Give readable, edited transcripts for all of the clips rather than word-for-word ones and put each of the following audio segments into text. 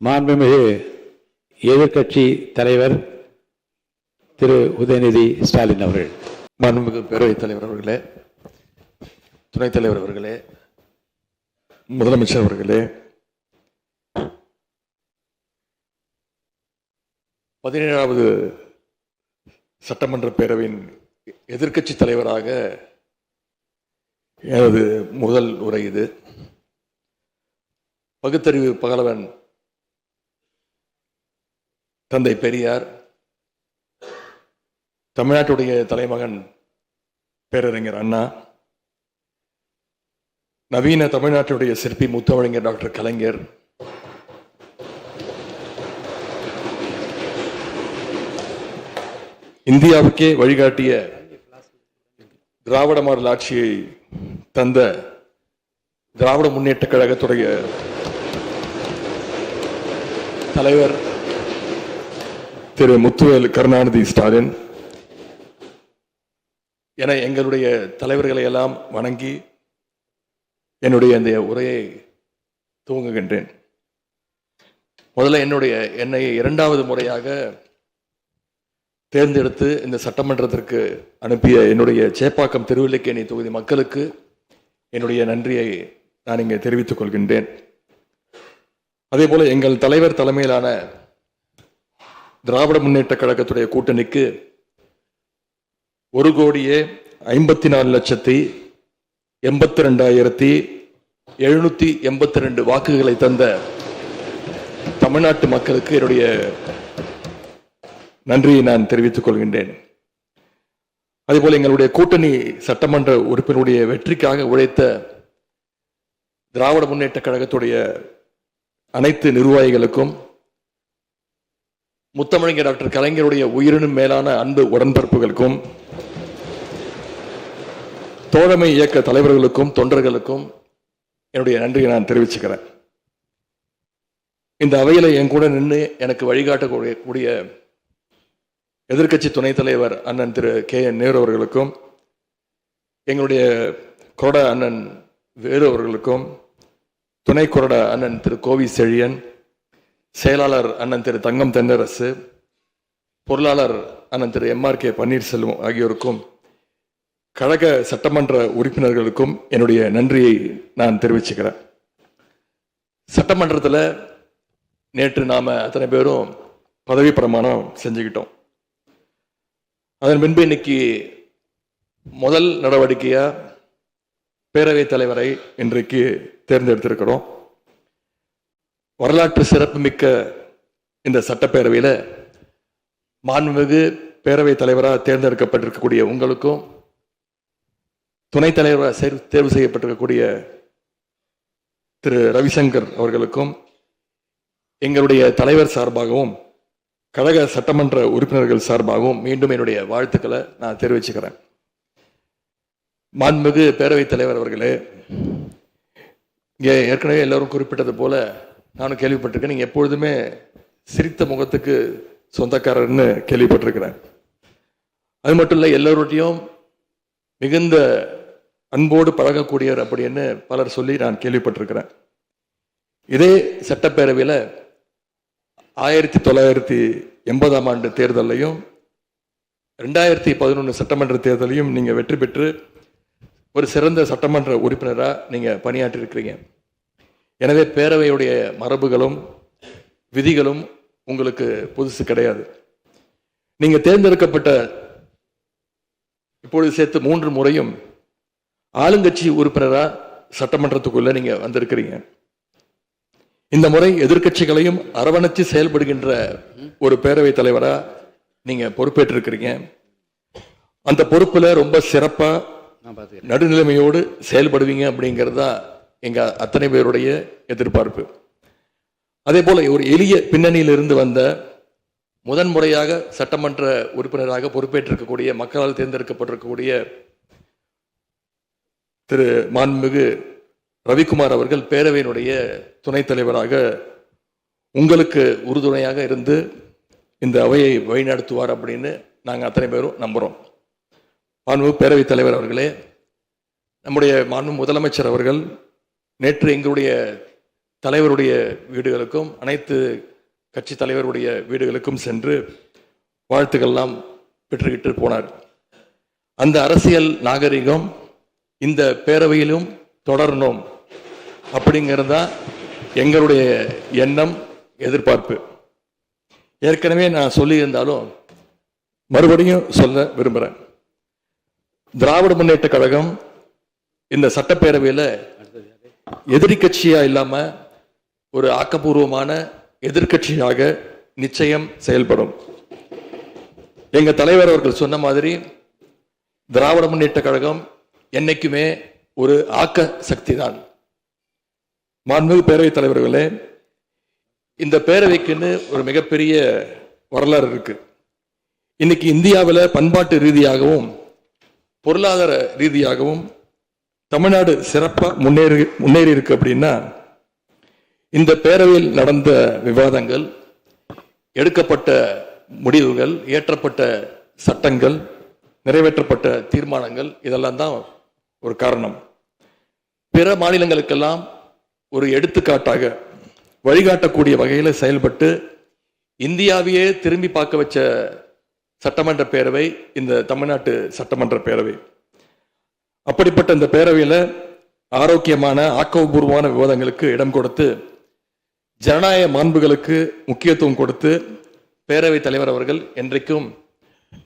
மாண்புமிகு எதிர்க்கட்சி தலைவர் திரு உதயநிதி ஸ்டாலின் அவர்கள். மாண்புமிகு பேரவைத் தலைவர் அவர்களே, துணைத் தலைவர் அவர்களே, முதலமைச்சர் அவர்களே, 17வது சட்டமன்ற பேரவையின் எதிர்க்கட்சி தலைவராக எனது முதல் உரை இது. பகுத்தறிவு பகலவன் தந்தை பெரியார், தமிழ்நாட்டுடைய தலைமகன் பேரறிஞர் அண்ணா, நவீன தமிழ்நாட்டுடைய சிற்பி முத்தமிழறிஞர் டாக்டர் கலைஞர், இந்தியாவுக்கே வழிகாட்டிய திராவிட மாடல் ஆட்சியை தந்த திராவிட முன்னேற்ற கழகத்துடைய தலைவர் திரு முத்துவேல் கருணாநிதி ஸ்டாலின் என எங்களுடைய தலைவர்களை எல்லாம் வணங்கி என்னுடைய இந்த உரையை துவங்குகின்றேன். முதல்ல என்னை 2வது முறையாக தேர்ந்தெடுத்து இந்த சட்டமன்றத்திற்கு அனுப்பிய என்னுடைய சேப்பாக்கம் திருவல்லிக்கேணி தொகுதி மக்களுக்கு என்னுடைய நன்றியை நான் இங்கே தெரிவித்துக் கொள்கின்றேன். அதே போல எங்கள் தலைவர் தலைமையிலான திராவிட முன்னேற்ற கழகத்துடைய கூட்டணிக்கு 1,82,82,782 வாக்குகளை தந்த தமிழ்நாட்டு மக்களுக்கு என்னுடைய நன்றியை நான் தெரிவித்துக் கொள்கின்றேன். அதேபோல எங்களுடைய கூட்டணி சட்டமன்ற உறுப்பினருடைய வெற்றிக்காக உழைத்த திராவிட முன்னேற்ற கழகத்துடைய அனைத்து நிர்வாகிகளுக்கும், முத்தமிழறிஞர் டாக்டர் கலைஞருடைய உயிரினும் மேலான அன்பு உடன்பிறப்புகளுக்கும், தோழமை இயக்க தலைவர்களுக்கும் தொண்டர்களுக்கும் என்னுடைய நன்றியை நான் தெரிவிச்சுக்கிறேன். இந்த அவையில என் கூட நின்று எனக்கு வழிகாட்டக்கூடிய எதிர்க்கட்சி துணைத் தலைவர் அண்ணன் திரு KN நேரு அவர்களுக்கும், எங்களுடைய கொறடா அண்ணன் வேலு அவர்களுக்கும், துணை கொறடா அண்ணன் திரு கோவி செழியன், செயலாளர் அண்ணன் திரு தங்கம் தென்னரசு, பொருளாளர் அண்ணன் திரு MRK பன்னீர்செல்வம் ஆகியோருக்கும், கழக சட்டமன்ற உறுப்பினர்களுக்கும் என்னுடைய நன்றியை நான் தெரிவிச்சுக்கிறேன். சட்டமன்றத்தில் நேற்று நாம அத்தனை பேரும் பதவி பிரமாணம் செஞ்சுக்கிட்டோம். அதன் பின்பு இன்னைக்கு முதல் நடவடிக்கையா பேரவைத் தலைவரை இன்றைக்கு தேர்ந்தெடுத்திருக்கிறோம். வரலாற்று சிறப்புமிக்க இந்த சட்டப்பேரவையில் மாண்புமிகு பேரவைத் தலைவராக தேர்ந்தெடுக்கப்பட்டிருக்கக்கூடிய உங்களுக்கும், துணைத் தலைவராக தேர்வு செய்யப்பட்டிருக்கக்கூடிய திரு ரவிசங்கர் அவர்களுக்கும், எங்களுடைய தலைவர் சார்பாகவும் கழக சட்டமன்ற உறுப்பினர்கள் சார்பாகவும் மீண்டும் என்னுடைய வாழ்த்துக்களை நான் தெரிவிச்சுக்கிறேன். மாண்புமிகு பேரவைத் தலைவர் அவர்களே, இங்கே ஏற்கனவே எல்லாரும் குறிப்பிட்டது போல நானும் கேள்விப்பட்டிருக்கேன். நீங்க எப்பொழுதுமே சிரித்த முகத்துக்கு சொந்தக்காரர்னு கேள்விப்பட்டிருக்கிறேன். அது மட்டும் இல்லை, எல்லோருடையும் மிகுந்த அன்போடு பழகக்கூடியவர் அப்படின்னு பலர் சொல்லி நான் கேள்விப்பட்டிருக்கிறேன். இதே சட்டப்பேரவையில் 1980ஆம் ஆண்டு தேர்தலையும் 2011 சட்டமன்ற தேர்தலையும் நீங்க வெற்றி பெற்று ஒரு சிறந்த சட்டமன்ற உறுப்பினராக நீங்க பணியாற்றி இருக்கிறீங்க. எனவே பேரவையுடைய மரபுகளும் விதிகளும் உங்களுக்கு புதுசு கிடையாது. நீங்க தேர்ந்தெடுக்கப்பட்ட இப்பொழுது சேர்த்து 3 முறையும் ஆளுங்கட்சி உறுப்பினராக சட்டமன்றத்துக்குள்ள நீங்க வந்திருக்கிறீங்க. இந்த முறை எதிர்க்கட்சிகளையும் அரவணைச்சு செயல்படுகின்ற ஒரு பேரவைத் தலைவரா நீங்க பொறுப்பேற்றிருக்கிறீங்க. அந்த பொறுப்புல ரொம்ப சிறப்பா நடுநிலைமையோடு செயல்படுவீங்க அப்படிங்கிறது தான் எங்க அத்தனை பேருடைய எதிர்பார்ப்பு. அதே போல ஒரு எளிய பின்னணியிலிருந்து வந்த முதன்முறையாக சட்டமன்ற உறுப்பினராக பொறுப்பேற்றிருக்கக்கூடிய, மக்களால் தேர்ந்தெடுக்கப்பட்டிருக்கக்கூடிய திரு மாண்புமிகு ரவிக்குமார் அவர்கள் பேரவையினுடைய துணைத் தலைவராக உங்களுக்கு உறுதுணையாக இருந்து இந்த அவையை வழிநடத்துவார் அப்படின்னு நாங்கள் அத்தனை பேரும் நம்புகிறோம். மாண்புமிகு பேரவைத் தலைவர் அவர்களே, நம்முடைய மாண்புமிகு முதலமைச்சர் அவர்கள் நேற்று எங்களுடைய தலைவருடைய வீடுகளுக்கும் அனைத்து கட்சி தலைவருடைய வீடுகளுக்கும் சென்று வாழ்த்துக்கள்லாம் பெற்றுக்கிட்டு போனார். அந்த அரசியல் நாகரிகம் இந்த பேரவையிலும் தொடரணும் அப்படிங்கிறதா எங்களுடைய எண்ணம், எதிர்பார்ப்பு. ஏற்கனவே நான் சொல்லியிருந்தாலும் மறுபடியும் சொல்ல விரும்புகிறேன். திராவிட முன்னேற்ற கழகம் இந்த சட்டப்பேரவையில் எதிரி கட்சியா இல்லாம ஒரு ஆக்கப்பூர்வமான எதிர்கட்சியாக நிச்சயம் செயல்படும். எங்க தலைவர் அவர்கள் சொன்ன மாதிரி திராவிட முன்னேற்ற கழகம் என்னைக்குமே ஒரு ஆக்க சக்தி தான். மாண்புமிகு பேரவைத் தலைவர்களே, இந்த பேரவைக்குன்னு ஒரு மிகப்பெரிய வரலாறு இருக்கு. இன்னைக்கு இந்தியாவில் பண்பாட்டு ரீதியாகவும் பொருளாதார ரீதியாகவும் தமிழ்நாடு சிறப்பா முன்னேறி இருக்கு அப்படின்னா இந்த பேரவையில் நடந்த விவாதங்கள், எடுக்கப்பட்ட முடிவுகள், இயற்றப்பட்ட சட்டங்கள், நிறைவேற்றப்பட்ட தீர்மானங்கள், இதெல்லாம் தான் ஒரு காரணம். பிற மாநிலங்களுக்கெல்லாம் ஒரு எடுத்துக்காட்டாக வழிகாட்டக்கூடிய வகையில் செயல்பட்டு இந்தியாவையே திரும்பி பார்க்க வச்ச சட்டமன்ற பேரவை இந்த தமிழ்நாட்டு சட்டமன்ற பேரவை. அப்படிப்பட்ட இந்த பேரவையில் ஆரோக்கியமான ஆக்கப்பூர்வமான விவாதங்களுக்கு இடம் கொடுத்து ஜனநாயக மாண்புகளுக்கு முக்கியத்துவம் கொடுத்து பேரவைத் தலைவர் அவர்கள் என்றைக்கும்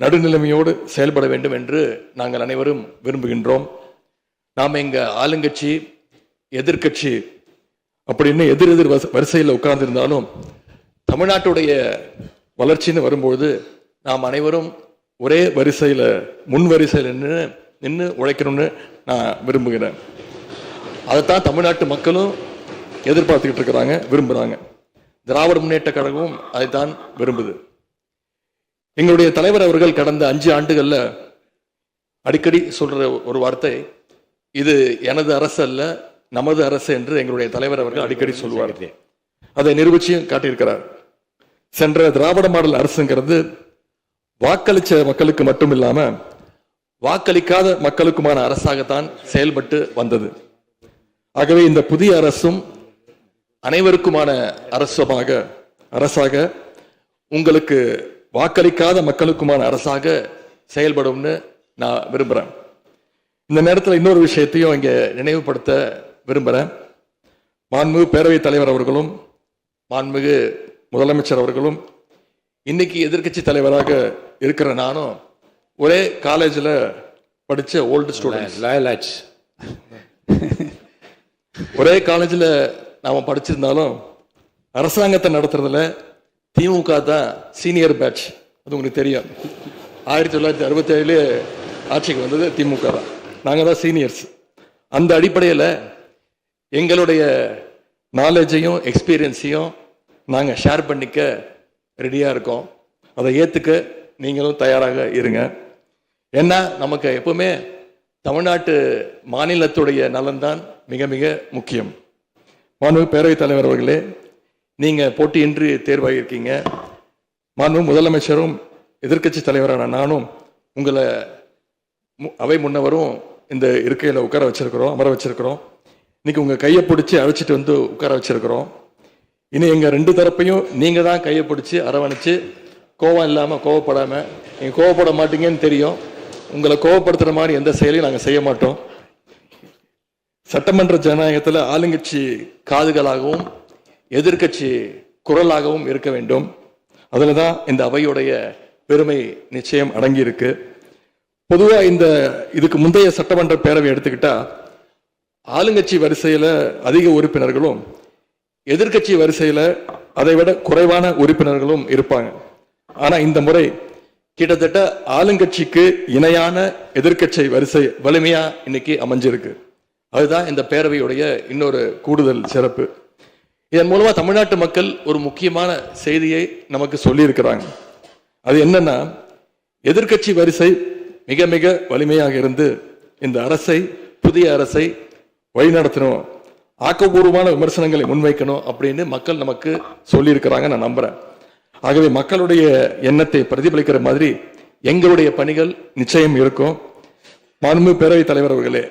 நடுநிலைமையோடு செயல்பட வேண்டும் என்று நாங்கள் அனைவரும் விரும்புகின்றோம். நாம் எங்க ஆளுங்கட்சி எதிர்கட்சி அப்படின்னு எதிர் வரிசையில் உட்கார்ந்திருந்தாலும் தமிழ்நாட்டுடைய வளர்ச்சின்னு வரும்போது நாம் அனைவரும் ஒரே வரிசையில் முன் வரிசையில் நின்று உழைக்கணும்னு நான் விரும்புகிறேன். அதைத்தான் தமிழ்நாட்டு மக்களும் எதிர்பார்த்துக்கிட்டு இருக்கிறாங்க, விரும்புகிறாங்க. திராவிட முன்னேற்ற கழகமும் அதைத்தான் விரும்புது. எங்களுடைய தலைவர் அவர்கள் கடந்த 5 ஆண்டுகளில் அடிக்கடி சொல்ற ஒரு வார்த்தை, இது எனது அரசு அல்ல நமது அரசு என்று எங்களுடைய தலைவர் அவர்கள் அடிக்கடி சொல்லுவார். அதை நிரூபிச்சியும் காட்டியிருக்கிறார். சென்ற திராவிட மாடல் அரசுங்கிறது வாக்களிச்ச மக்களுக்கு மட்டும் இல்லாம வாக்களிக்காத மக்களுக்குமான அரசாகத்தான் செயல்பட்டு வந்தது. ஆகவே இந்த புதிய அரசும் அனைவருக்குமான அரசாக உங்களுக்கு வாக்களிக்காத மக்களுக்குமான அரசாக செயல்படும்னு நான் விரும்புகிறேன். இந்த நேரத்தில் இன்னொரு விஷயத்தையும் இங்கே நினைவுபடுத்த விரும்புகிறேன். மாண்புமிகு பேரவைத் தலைவர் அவர்களும் மாண்புமிகு முதலமைச்சர் அவர்களும் இன்னைக்கு எதிர்கட்சி தலைவராக இருக்கிற நானும் ஒரே காலேஜில் படித்த ஓல்டு ஸ்டூடெண்ட்ஸ். ஒரே காலேஜில் நாம் படிச்சிருந்தாலும் அரசாங்கத்தை நடத்துறதுல திமுக தான் சீனியர் பேட்ச். அது உங்களுக்கு தெரியும். 1967 ஆட்சிக்கு வந்தது திமுக தான். நாங்கள் தான் சீனியர்ஸ். அந்த அடிப்படையில் எங்களுடைய நாலேஜையும் எக்ஸ்பீரியன்ஸையும் நாங்கள் ஷேர் பண்ணிக்க ரெடியாக இருக்கோம். அதை ஏற்றுக்க நீங்களும் தயாராக இருங்க. ஏன்னா நமக்கு எப்பவுமே தமிழ்நாட்டு மாநிலத்துடைய நலன்தான் மிக மிக முக்கியம். மாண்புமிகு பேரவைத் தலைவர் அவர்களே, நீங்கள் போட்டியின்றி தேர்வாகியிருக்கீங்க. மாண்புமிகு முதலமைச்சரும் எதிர்கட்சி தலைவரான நானும் உங்களை அவை முன்னவரும் இந்த இருக்கையில் உட்கார வச்சிருக்கிறோம், அமர வச்சிருக்கிறோம். இன்னைக்கு உங்கள் கையை பிடிச்சி அழைச்சிட்டு வந்து உட்கார வச்சிருக்கிறோம். இனி எங்கள் 2 தரப்பையும் நீங்கள் தான் கையை பிடிச்சி அரவணைச்சு கோவம் இல்லாமல் கோவப்படாமல், நீங்கள் கோவப்பட மாட்டீங்கன்னு தெரியும், உங்களை கோவப்படுத்துகிற மாதிரி எந்த செயலையும் நாங்கள் செய்ய மாட்டோம். சட்டமன்ற ஜனநாயகத்தில் ஆளுங்கட்சி காதுகளாகவும் எதிர்கட்சி குரலாகவும் இருக்க வேண்டும். அதில் தான் இந்த அவையுடைய பெருமை நிச்சயம் அடங்கி இருக்கு. பொதுவாக இதுக்கு முந்தைய சட்டமன்ற பேரவை எடுத்துக்கிட்டா ஆளுங்கட்சி வரிசையில் அதிக உறுப்பினர்களும் எதிர்கட்சி வரிசையில் அதை விட குறைவான உறுப்பினர்களும் இருப்பாங்க. ஆனால் இந்த முறை கிட்டத்தட்ட ஆளுங்கட்சிக்கு இணையான எதிர்கட்சி வரிசை வலிமையா இன்னைக்கு அமைஞ்சிருக்கு. அதுதான் இந்த பேரவையுடைய இன்னொரு கூடுதல் சிறப்பு. இதன் மூலமா தமிழ்நாட்டு மக்கள் ஒரு முக்கியமான செய்தியை நமக்கு சொல்லி இருக்கிறாங்க. அது என்னன்னா, எதிர்கட்சி வரிசை மிக மிக வலிமையாக இருந்து இந்த அரசை, புதிய அரசை வழிநடத்தணும், ஆக்கப்பூர்வமான விமர்சனங்களை முன்வைக்கணும் அப்படின்னு மக்கள் நமக்கு சொல்லி இருக்கிறாங்க. நான் நம்புறேன். ஆகவே மக்களுடைய எண்ணத்தை பிரதிபலிக்கிற மாதிரி எங்களுடைய பணிகள் நிச்சயம் இருக்கும். மாண்புமிகு பேரவைத் தலைவர் அவர்களே,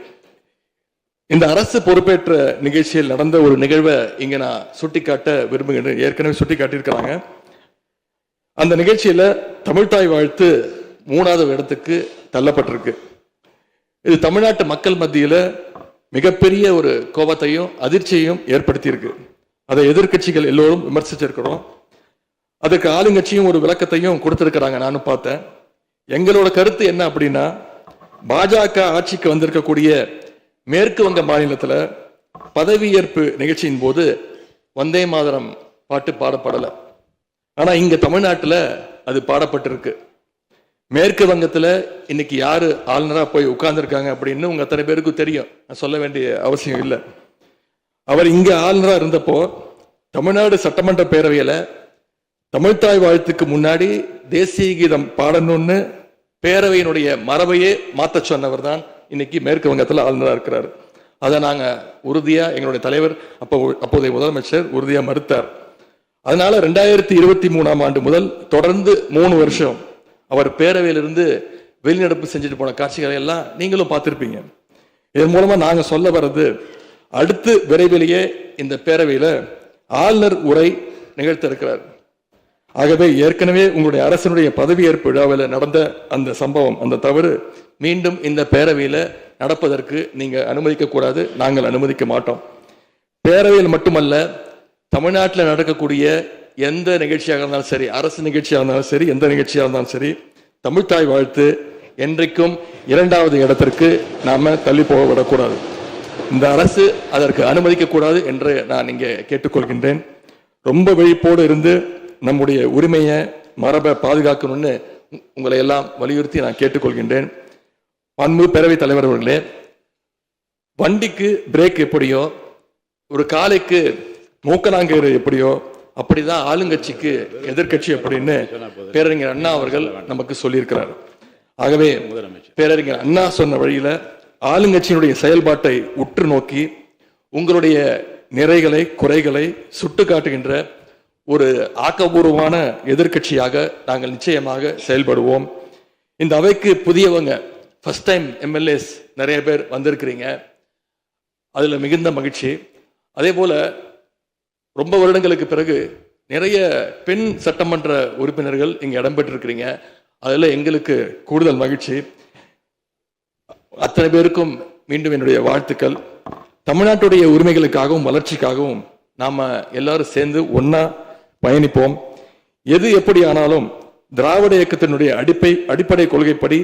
இந்த அரசு பொறுப்பேற்ற நிகழ்ச்சியில் நடந்த ஒரு நிகழ்வை இங்க நான் சுட்டிக்காட்ட விரும்புகின்றேன். ஏற்கனவே சுட்டிக்காட்டியிருக்கிறாங்க. அந்த நிகழ்ச்சியில தமிழ்தாய் வாழ்த்து 3வது இடத்துக்கு தள்ளப்பட்டிருக்கு. இது தமிழ்நாட்டு மக்கள் மத்தியில மிகப்பெரிய ஒரு கோபத்தையும் அதிர்ச்சியையும் ஏற்படுத்தியிருக்கு. அதை எதிர்கட்சிகள் எல்லோரும் விமர்சிச்சிருக்கிறோம். அதுக்கு ஆளுங்கட்சியும் ஒரு விளக்கத்தையும் கொடுத்திருக்கிறாங்க, நானும் பார்த்தேன். எங்களோட கருத்து என்ன அப்படின்னா, பாஜக ஆட்சிக்கு வந்திருக்கக்கூடிய மேற்கு வங்க மாநிலத்துல பதவியேற்பு நிகழ்ச்சியின் போது வந்தே மாதரம் பாட்டு பாடப்படலை. ஆனா இங்க தமிழ்நாட்டுல அது பாடப்பட்டிருக்கு. மேற்கு வங்கத்துல இன்னைக்கு யாரு ஆளுநரா போய் உட்கார்ந்துருக்காங்க அப்படின்னு உங்க அத்தனை பேருக்கும் தெரியும், நான் சொல்ல வேண்டிய அவசியம் இல்லை. அவர் இங்க ஆளுநரா இருந்தப்போ தமிழ்நாடு சட்டமன்ற பேரவையில தமிழ்தாய் வாழ்த்துக்கு முன்னாடி தேசிய கீதம் பாடணும்னு பேரவையினுடைய மரபையே மாத்த சொன்னவர் தான் இன்னைக்கு மேற்கு வங்கத்தில் ஆளுநராக இருக்கிறார். அதை நாங்க உறுதியா, எங்களுடைய தலைவர் அப்போதைய முதலமைச்சர் உறுதியா மறுத்தார். அதனால 2023ஆம் ஆண்டு முதல் தொடர்ந்து 3 வருஷம் அவர் பேரவையிலிருந்து வெளிநடப்பு செஞ்சுட்டு போன காட்சிகளை எல்லாம் நீங்களும் பார்த்திருப்பீங்க. இதன் மூலமா நாங்க சொல்ல வர்றது, அடுத்து விரைவிலேயே இந்த பேரவையில ஆளுநர் உரை நிகழ்த்த இருக்கிறார். ஆகவே ஏற்கனவே உங்களுடைய அரசினுடைய பதவியேற்பு விழாவில் நடந்த அந்த சம்பவம், அந்த தவறு மீண்டும் இந்த பேரவையில நடப்பதற்கு நீங்க அனுமதிக்க கூடாது, நாங்கள் அனுமதிக்க மாட்டோம். பேரவையில் மட்டுமல்ல, தமிழ்நாட்டில் நடக்கக்கூடிய எந்த நிகழ்ச்சியாக இருந்தாலும் சரி, அரசு நிகழ்ச்சியாக இருந்தாலும் சரி, எந்த நிகழ்ச்சியாக இருந்தாலும் சரி, தமிழ்தாய் வாழ்த்து என்றைக்கும் 2வது இடத்திற்கு நாம தள்ளி போக விடக்கூடாது. இந்த அரசு அதற்கு அனுமதிக்க கூடாது என்று நான் இங்கே கேட்டுக்கொள்கின்றேன். ரொம்ப விழிப்போடு இருந்து நம்முடைய உரிமையை, மரபை பாதுகாக்கணும்னு உங்களை எல்லாம் வலியுறுத்தி நான் கேட்டுக்கொள்கின்றேன். பண்பு பேரவைத் தலைவர் அவர்களே, வண்டிக்கு பிரேக் எப்படியோ, ஒரு காலைக்கு மூக்கனாங்கயிறு எப்படியோ, அப்படிதான் ஆளுங்கட்சிக்கு எதிர்கட்சி அப்படின்னு பேரறிஞர் அண்ணா அவர்கள் நமக்கு சொல்லியிருக்கிறார். ஆகவே பேரறிஞர் அண்ணா சொன்ன வழியில ஆளுங்கட்சியினுடைய செயல்பாட்டை உற்று நோக்கி உங்களுடைய நிறைகளை, குறைகளை சுட்டு காட்டுகின்ற ஒரு ஆக்கப்பூர்வமான எதிர்கட்சியாக நாங்கள் நிச்சயமாக செயல்படுவோம். இந்த அவைக்கு புதியவங்க, ஃபர்ஸ்ட் டைம் எம்எல்ஏஸ் நிறைய பேர் வந்திருக்கிறீங்க, அதுல மிகுந்த மகிழ்ச்சி. அதே போல ரொம்ப வருடங்களுக்கு பிறகு நிறைய பெண் சட்டமன்ற உறுப்பினர்கள் இங்க இடம்பெற்றிருக்கிறீங்க, அதுல எங்களுக்கு கூடுதல் மகிழ்ச்சி. அத்தனை பேருக்கும் மீண்டும் என்னுடைய வாழ்த்துக்கள். தமிழ்நாட்டுடைய உரிமைகளுக்காகவும் வளர்ச்சிக்காகவும் நாம எல்லாரும் சேர்ந்து ஒன்னா பயணிப்போம். எது எப்படி ஆனாலும் திராவிட இயக்கத்தினுடைய அடிப்படை கொள்கைப்படி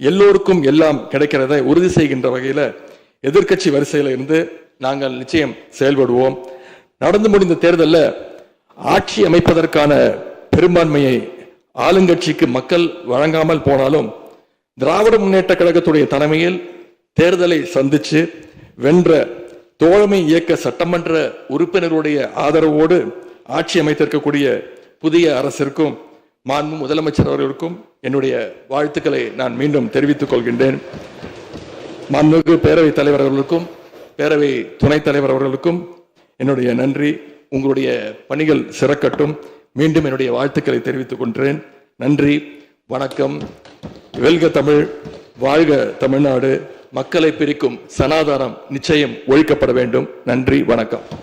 எல்லோருக்கும் எல்லாம் கிடைக்கிறதை உறுதி செய்கின்ற வகையில எதிர்கட்சி வரிசையில இருந்து நாங்கள் நிச்சயம் செயல்படுவோம். நடந்து முடிந்த தேர்தலில் ஆட்சி அமைப்பதற்கான பெரும்பான்மையை ஆளுங்கட்சிக்கு மக்கள் வழங்காமல் போனாலும் திராவிட முன்னேற்ற கழகத்துடைய தலைமையில் தேர்தலை சந்திச்சு வென்ற தோழமை இயக்க சட்டமன்ற உறுப்பினருடைய ஆதரவோடு ஆட்சி அமைத்திருக்கக்கூடிய புதிய அரசிற்கும் மாண்பு முதலமைச்சர் அவர்களுக்கும் என்னுடைய வாழ்த்துக்களை நான் மீண்டும் தெரிவித்துக் கொள்கின்றேன். மாண்புமிகு பேரவைத் தலைவர் அவர்களுக்கும் பேரவை துணைத் தலைவர் அவர்களுக்கும் என்னுடைய நன்றி. உங்களுடைய பணிகள் சிறக்கட்டும். மீண்டும் என்னுடைய வாழ்த்துக்களை தெரிவித்துக் கொள்கிறேன். நன்றி, வணக்கம். வெல்க தமிழ், வாழ்க தமிழ்நாடு. மக்களை பிரிக்கும் சனாதானம் நிச்சயம் ஒழிக்கப்பட வேண்டும். நன்றி, வணக்கம்.